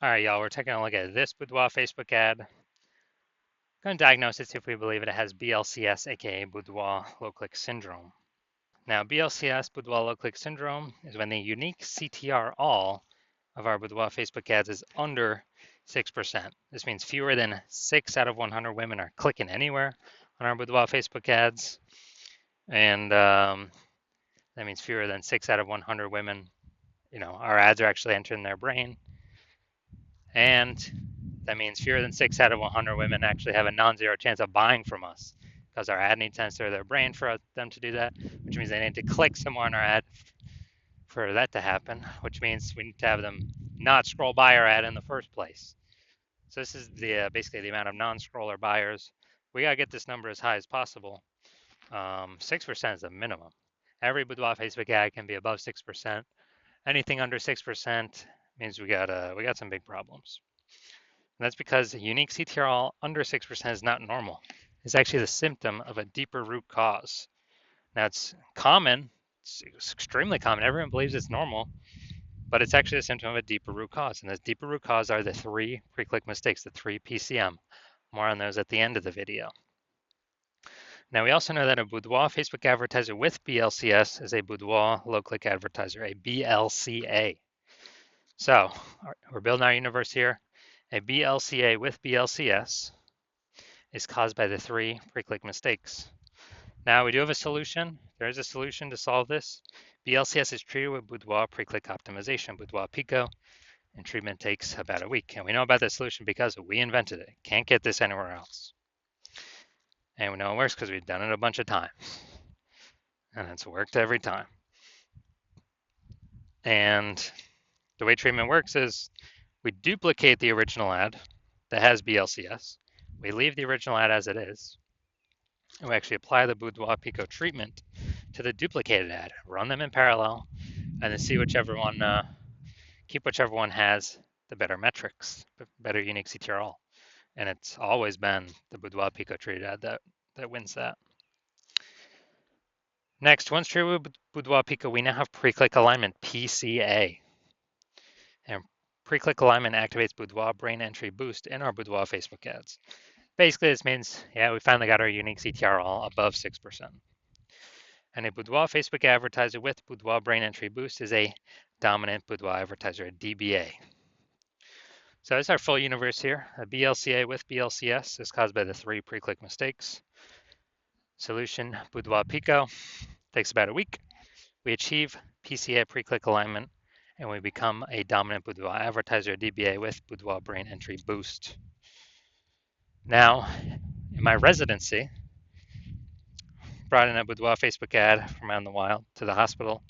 All right, y'all, we're taking a look at this Boudoir Facebook ad. Going to diagnose it, see if we believe it has BLCS, aka Boudoir low click syndrome. Now, BLCS, Boudoir low click syndrome, is when the unique CTR all of our Boudoir Facebook ads is under 6%. This means fewer than 6 out of 100 women are clicking anywhere on our Boudoir Facebook ads. And that means fewer than 6 out of 100 women, our ads are actually entering their brain. And that means fewer than 6 out of 100 women actually have a non-zero chance of buying from us because our ad needs to enter their brain for them to do that, which means they need to click somewhere on our ad for that to happen, which means we need to have them not scroll by our ad in the first place. So this is basically the amount of non-scroller buyers. We gotta get this number as high as possible. 6% is the minimum. Every Boudoir Facebook ad can be above 6%. Anything under 6% means we got some big problems. And that's because unique CTRL under 6% is not normal. It's actually the symptom of a deeper root cause. Now it's common, it's extremely common. Everyone believes it's normal, but it's actually a symptom of a deeper root cause. And this deeper root cause are the 3 pre-click mistakes, the 3 PCM. More on those at the end of the video. Now we also know that a Boudoir Facebook advertiser with BLCS is a Boudoir low-click advertiser, a BLCA. So we're building our universe here. A BLCA with BLCS is caused by the 3 pre-click mistakes. Now we do have a solution. There is a solution to solve this. BLCS is treated with Boudoir pre-click optimization, Boudoir Pico, and treatment takes about a week. And we know about this solution because we invented it. Can't get this anywhere else. And we know it works because we've done it a bunch of times. And it's worked every time. And the way treatment works is we duplicate the original ad that has BLCS. We leave the original ad as it is. And we actually apply the Boudoir Pico treatment to the duplicated ad, run them in parallel, and then see whichever one, keep whichever one has the better metrics, better unique CTRL. And it's always been the Boudoir Pico treated ad that wins that. Next, once treated with Boudoir Pico, we now have pre-click alignment, PCA. And pre-click alignment activates Boudoir brain entry boost in our Boudoir Facebook ads. Basically, this means, yeah, we finally got our unique CTRL above 6%. And a Boudoir Facebook advertiser with Boudoir brain entry boost is a dominant Boudoir advertiser, a DBA. So that's our full universe here. A BLCA with BLCS is caused by the 3 pre-click mistakes. Solution, Boudoir Pico, takes about a week. We achieve PCA pre-click alignment, and we become a dominant Boudoir advertiser, DBA, with Boudoir brain entry boost. Now, in my residency, brought in a Boudoir Facebook ad from out in the wild to the hospital,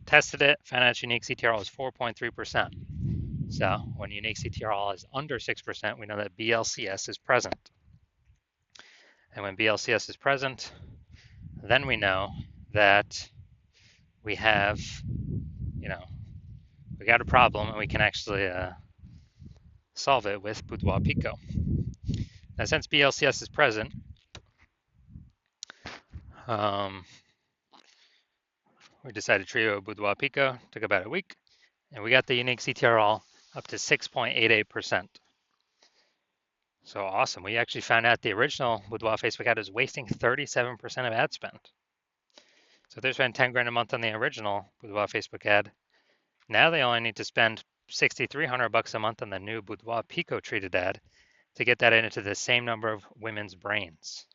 tested it, found out its unique CTRL was 4.3%. So when unique CTRL is under 6%, we know that BLCS is present. And when BLCS is present, then we know that we have, we got a problem and we can actually solve it with Boudoir Pico. Now, since BLCS is present, we decided to treat it with Boudoir Pico, took about a week, and we got the unique CTRL up to 6.88%. So awesome. We actually found out the original Boudoir Facebook ad is wasting 37% of ad spend. So if they spend 10 grand a month on the original Boudoir Facebook ad, now they only need to spend $6,300 a month on the new Boudoir Pico treated ad to get that into the same number of women's brains.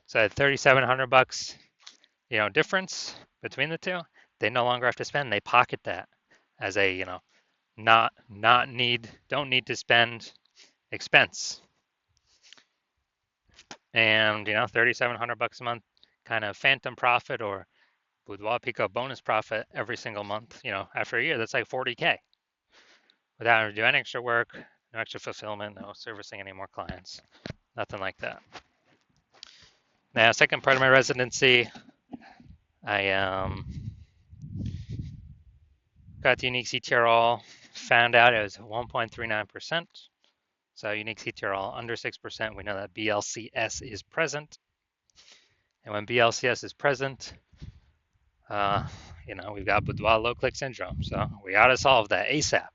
So at $3,700, difference between the two, they no longer have to spend. They pocket that as a, don't need to spend expense. And, $3,700 a month kind of phantom profit or Boudoir Pico bonus profit every single month, after a year, that's like 40K without having to do any extra work, no extra fulfillment, no servicing any more clients, nothing like that. Now, second part of my residency, I got the unique CTRL, found out it was 1.39%. So unique CTRL under 6%, we know that BLCS is present. And when BLCS is present, we've got Boudoir low click syndrome. So we got to solve that ASAP.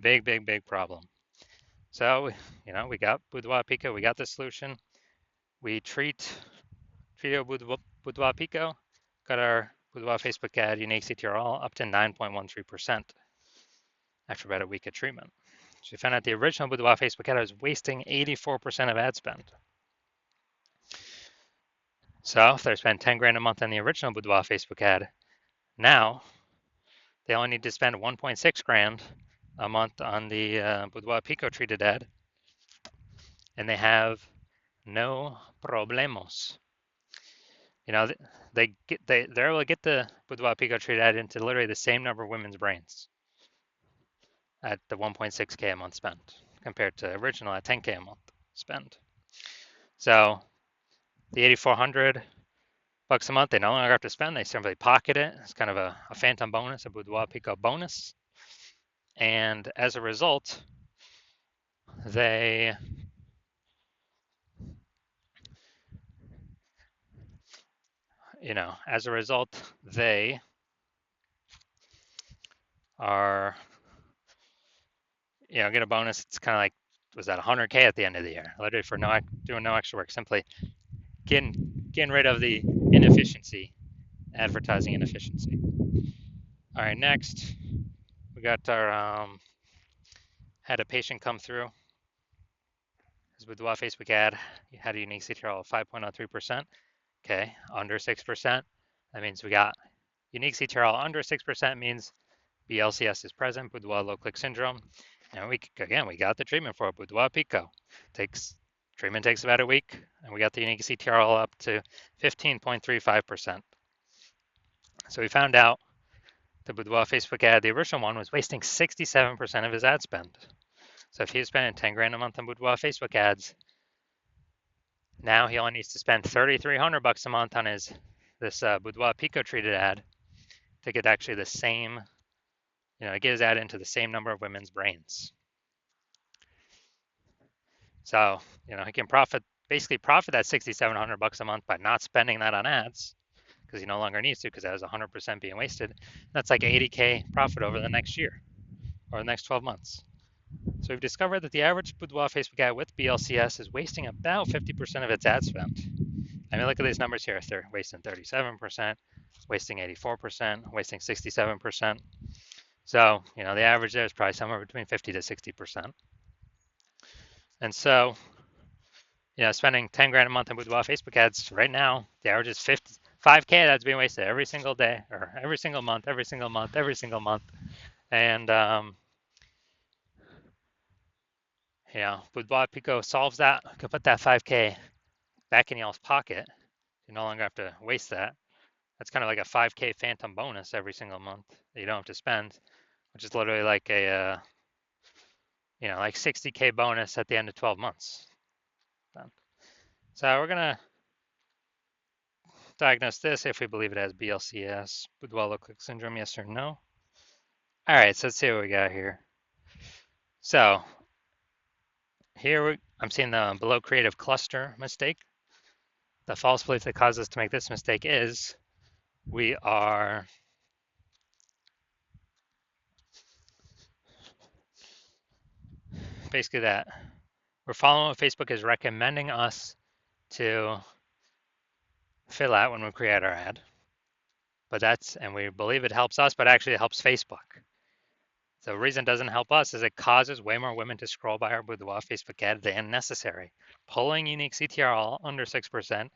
Big problem. So, we got Boudoir Pico, we got the solution. We treat our Boudoir Pico, got our Boudoir Facebook ad, unique CTRL up to 9.13% after about a week of treatment. So we found out the original Boudoir Facebook ad was wasting 84% of ad spend. So if they spend 10 grand a month on the original Boudoir Facebook ad, now they only need to spend 1.6 grand a month on the Boudoir Pico treated ad, and they have no problemos. They're able to get the Boudoir Pico treated ad into literally the same number of women's brains at the 1.6K a month spent compared to original at 10K a month spend. So the 8,400 bucks a month, they no longer have to spend. They simply pocket it. It's kind of a phantom bonus, a Boudoir Pico bonus. And as a result, they are, get a bonus. It's kind of like, was that 100K at the end of the year, literally for doing no extra work, simply getting rid of the inefficiency, advertising inefficiency. All right, next we got our had a patient come through. His Boudoir Facebook ad had a unique CTRL of 5.03%. Okay, under 6%. That means we got unique CTRL under 6% means BLCS is present, Boudoir low click syndrome. And we got the treatment for it, Boudoir Pico. Treatment takes about a week, and we got the unique CTRL up to 15.35%. So we found out the Boudoir Facebook ad, the original one, was wasting 67% of his ad spend. So if he was spending 10 grand a month on Boudoir Facebook ads, now he only needs to spend 3,300 bucks a month on this Boudoir Pico treated ad to get actually the same, get his ad into the same number of women's brains. So, he can basically profit that 6,700 bucks a month by not spending that on ads because he no longer needs to because that was 100% being wasted. That's like 80K profit over the next year or the next 12 months. So we've discovered that the average Boudoir Facebook ad with BLCS is wasting about 50% of its ad spend. I mean, look at these numbers here. They're wasting 37%, wasting 84%, wasting 67%. So, the average there is probably somewhere between 50 to 60%. And so, spending 10 grand a month on Boudoir Facebook ads right now, the average is 5K that's being wasted every single day or every single month. And, Boudoir Pico solves that. You can put that 5K back in y'all's pocket. You no longer have to waste that. That's kind of like a 5K phantom bonus every single month that you don't have to spend, which is literally like a, like 60K bonus at the end of 12 months. So we're going to diagnose this if we believe it has BLCS, Boudoir low click syndrome, yes or no. All right, so let's see what we got here. So here I'm seeing the below creative cluster mistake. The false belief that caused us to make this mistake is we are basically that we're following what Facebook is recommending us to fill out when we create our ad. And we believe it helps us, but actually it helps Facebook. The reason it doesn't help us is it causes way more women to scroll by our Boudoir Facebook ad than necessary, pulling unique CTRL under 6%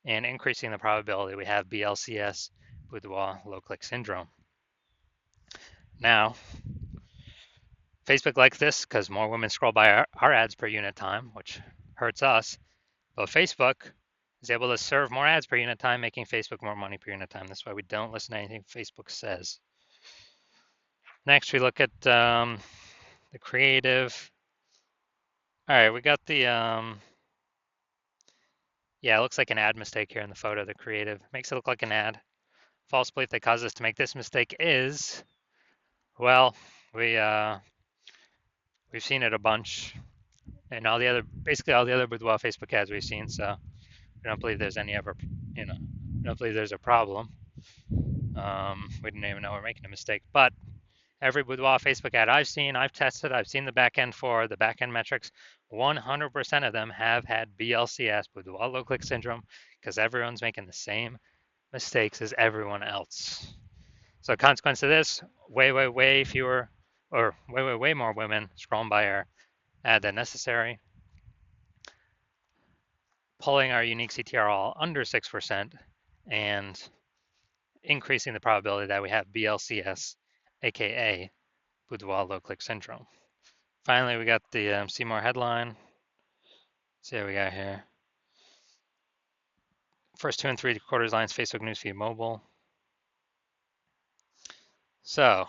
and increasing the probability we have BLCS, Boudoir low click syndrome. Now, Facebook likes this because more women scroll by our ads per unit time, which hurts us. But Facebook is able to serve more ads per unit time, making Facebook more money per unit time. That's why we don't listen to anything Facebook says. Next, we look at the creative. All right, we got the, it looks like an ad mistake here in the photo. The creative makes it look like an ad. False belief that causes us to make this mistake is, well, we've seen it a bunch, and basically all the other Boudoir Facebook ads we've seen. So we don't believe there's we don't believe there's a problem. We didn't even know we're making a mistake, but Every Boudoir Facebook ad I've seen, I've tested, I've seen the backend for the backend metrics. 100% of them have had BLCS, Boudoir low click syndrome, because everyone's making the same mistakes as everyone else. So, consequence of this, way fewer, or way more women scrolling by our ad than necessary, pulling our unique CTRL under 6%, and increasing the probability that we have BLCS, aka Boudoir low click syndrome. Finally, we got the see more headline. Let's see what we got here. First 2 and 3/4 lines, Facebook newsfeed mobile. So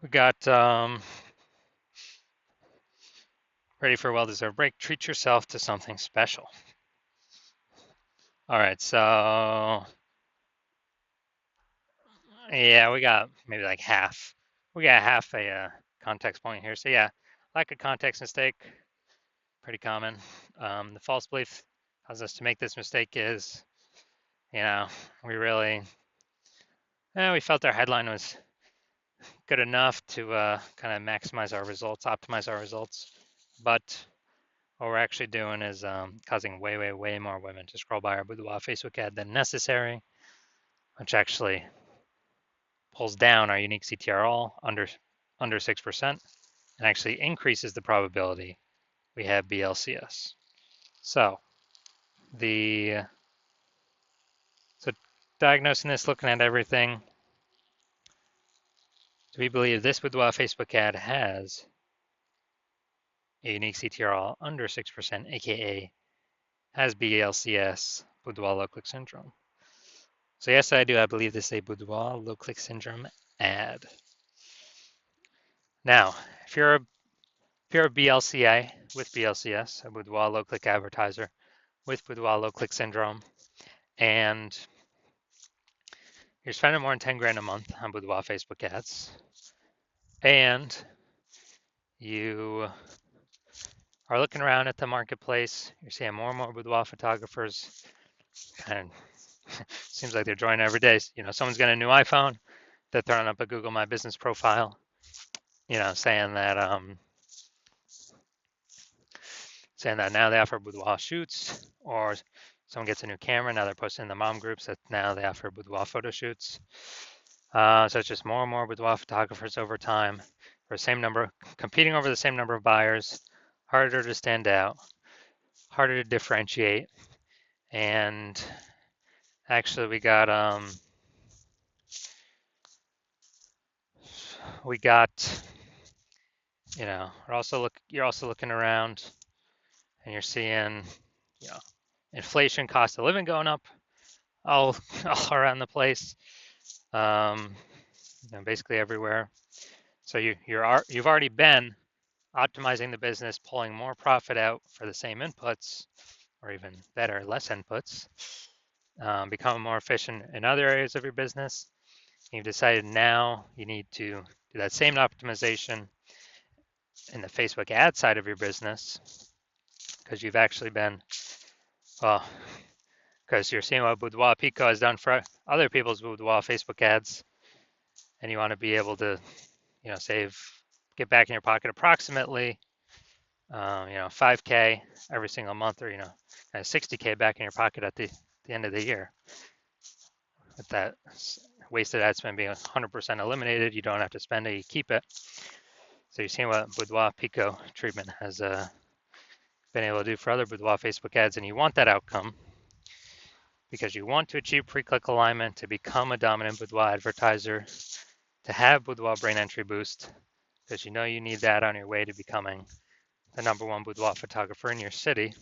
we got ready for a well-deserved break. Treat yourself to something special. All right, so yeah, we got maybe like half. We got half a context point here. So yeah, lack of context mistake, pretty common. The false belief causes us to make this mistake is, we felt our headline was good enough to kind of maximize our results, optimize our results. But what we're actually doing is causing way more women to scroll by our Boudoir Facebook ad than necessary, which actually pulls down our unique CTRL under 6% and actually increases the probability we have BLCS. So diagnosing this, looking at everything, do we believe this Boudoir Facebook ad has a unique CTRL under 6%, aka has BLCS, Boudoir low click syndrome? So yes, I do. I believe this is a Boudoir low click syndrome ad. Now, if you're a BLCA with BLCS, a Boudoir low click advertiser with Boudoir low click syndrome, and you're spending more than 10 grand a month on Boudoir Facebook ads, and you are looking around at the marketplace, you're seeing more and more Boudoir photographers, and seems like they're joining every day. Someone's got a new iPhone, they're throwing up a Google My Business profile, saying that now they offer boudoir shoots, or someone gets a new camera, now they're posting in the mom groups that now they offer boudoir photo shoots. So it's just more and more boudoir photographers over time for the same number, competing over the same number of buyers, harder to stand out, harder to differentiate. And actually we got you're also looking around and you're seeing, inflation, cost of living going up all around the place, basically everywhere. So you've already been optimizing the business, pulling more profit out for the same inputs, or even better, less inputs, becoming more efficient in other areas of your business. You've decided now you need to do that same optimization in the Facebook ad side of your business, because you've actually been, because you're seeing what Boudoir Pico has done for other people's Boudoir Facebook ads, and you want to be able to, get back in your pocket approximately, 5K every single month, or 60K back in your pocket at the end of the year. With that wasted ad spend being 100% eliminated, you don't have to spend it, you keep it. So you're seeing what Boudoir Pico treatment has been able to do for other Boudoir Facebook ads, and you want that outcome because you want to achieve pre-click alignment, to become a dominant Boudoir advertiser, to have Boudoir brain entry boost, because you need that on your way to becoming the #1 boudoir photographer in your city.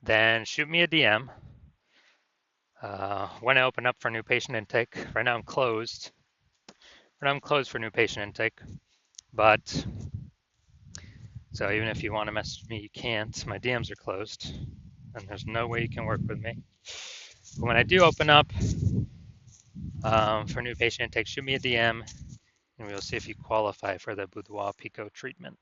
Then shoot me a DM. When I open up for new patient intake, right now I'm closed. For new patient intake, but so even if you want to message me, you can't. My DMs are closed, and there's no way you can work with me. But when I do open up for new patient intake, shoot me a DM, and we'll see if you qualify for the Boudoir Pico treatment.